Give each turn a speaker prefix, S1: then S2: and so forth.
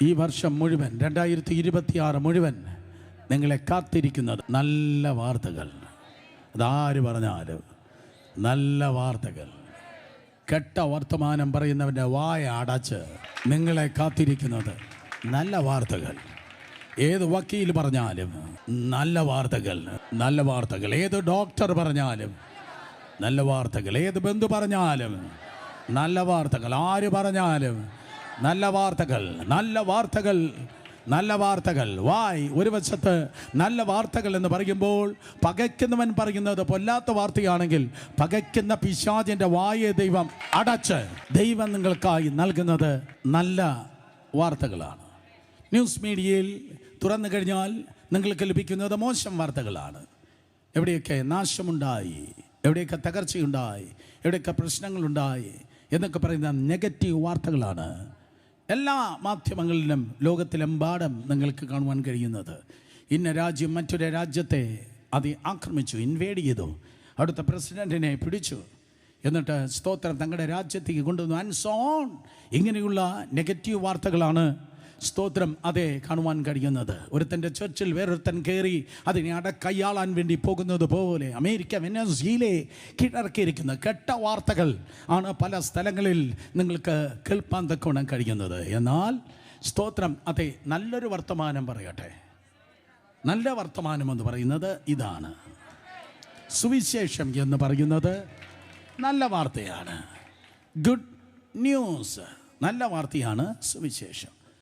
S1: ഈ വർഷം മുഴുവൻ 2026 മുഴുവൻ നിങ്ങളെ കാത്തിരിക്കുന്നത് നല്ല വാർത്തകൾ. അതാര് പറഞ്ഞാലും നല്ല വാർത്തകൾ. കെട്ട വർത്തമാനം പറയുന്നവൻ്റെ വായ അടച്ച് നിങ്ങളെ കാത്തിരിക്കുന്നത് നല്ല വാർത്തകൾ. ഏത് വക്കീൽ പറഞ്ഞാലും നല്ല വാർത്തകൾ, നല്ല വാർത്തകൾ. ഏത് ഡോക്ടർ പറഞ്ഞാലും നല്ല വാർത്തകൾ. ഏത് ബന്ധു പറഞ്ഞാലും നല്ല വാർത്തകൾ. ആര് പറഞ്ഞാലും നല്ല വാർത്തകൾ, നല്ല വാർത്തകൾ, നല്ല വാർത്തകൾ. വായ് ഒരു വശത്ത് നല്ല വാർത്തകൾ എന്ന് പറയുമ്പോൾ പകയ്ക്കുന്നവൻ പറയുന്നത് പൊല്ലാത്ത വാർത്തയാണെങ്കിൽ പകയ്ക്കുന്ന പിശാചിൻ്റെ വായെ ദൈവം അടച്ച് ദൈവം നിങ്ങൾക്കായി നൽകുന്നത് നല്ല വാർത്തകളാണ്. ന്യൂസ് മീഡിയയിൽ തുറന്നു കഴിഞ്ഞാൽ നിങ്ങൾക്ക് ലഭിക്കുന്നത് മോശം വാർത്തകളാണ്. എവിടെയൊക്കെ നാശമുണ്ടായി, എവിടെയൊക്കെ തകർച്ചയുണ്ടായി, എവിടെയൊക്കെ പ്രശ്നങ്ങളുണ്ടായി എന്നൊക്കെ പറയുന്ന നെഗറ്റീവ് വാർത്തകളാണ് എല്ലാ മാധ്യമങ്ങളിലും ലോകത്തിലെമ്പാടും നിങ്ങൾക്ക് കാണുവാൻ കഴിയുന്നത്. ഇന്ന രാജ്യം മറ്റൊരു രാജ്യത്തെ അത് ആക്രമിച്ചു, ഇൻവേഡ് ചെയ്തു, അവിടുത്തെ പ്രസിഡൻറ്റിനെ പിടിച്ചു, എന്നിട്ട് സ്തോത്രം തങ്ങളുടെ രാജ്യത്തേക്ക് കൊണ്ടുവന്നു ആൻഡ് സോ ഓൺ. ഇങ്ങനെയുള്ള നെഗറ്റീവ് വാർത്തകളാണ് സ്തോത്രം അതേ കാണുവാൻ കഴിയുന്നത്. ഒരുത്തൻ്റെ ചർച്ചിൽ വേറൊരുത്തൻ കയറി അതിനെ കയ്യാളാൻ വേണ്ടി പോകുന്നത് പോലെ അമേരിക്ക വെനസ്വേലയെ കീഴടക്കിയിരിക്കുന്ന കെട്ട വാർത്തകൾ ആണ് പല സ്ഥലങ്ങളിൽ നിങ്ങൾക്ക് കേൾപ്പാൻ തക്കോണം കഴിയുന്നത്. എന്നാൽ സ്തോത്രം അതെ, നല്ലൊരു വർത്തമാനം പറയട്ടെ. നല്ല വർത്തമാനം എന്ന് പറയുന്നത് ഇതാണ്. സുവിശേഷം എന്ന് പറയുന്നത് നല്ല വാർത്തയാണ്. ഗുഡ് ന്യൂസ്, നല്ല വാർത്തയാണ് സുവിശേഷം.